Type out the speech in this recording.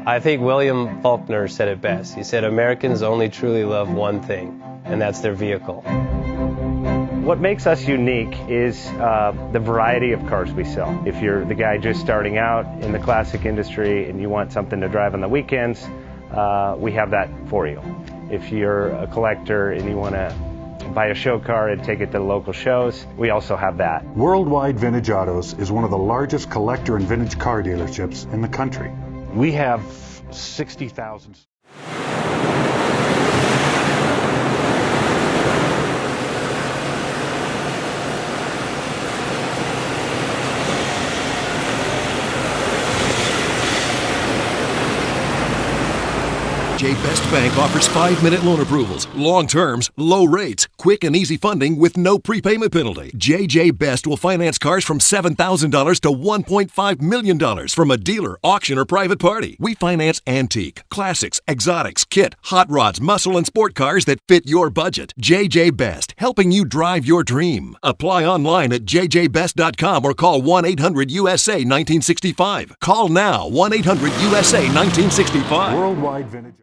I think William Faulkner said it best. He said, Americans only truly love one thing, and that's their vehicle. What makes us unique is the variety of cars we sell. If you're the guy just starting out in the classic industry and you want something to drive on the weekends, we have that for you. If you're a collector and you want to buy a show car and take it to the local shows, we also have that. Worldwide Vintage Autos is one of the largest collector and vintage car dealerships in the country. We have 60,000. JJ Best Bank offers 5-minute loan approvals, long terms, low rates, quick and easy funding with no prepayment penalty. JJ Best will finance cars from $7,000 to $1.5 million from a dealer, auction, or private party. We finance antique, classics, exotics, kit, hot rods, muscle, and sport cars that fit your budget. JJ Best, helping you drive your dream. Apply online at jjbest.com or call 1-800-USA-1965. Call now, 1-800-USA-1965. Worldwide Vintage.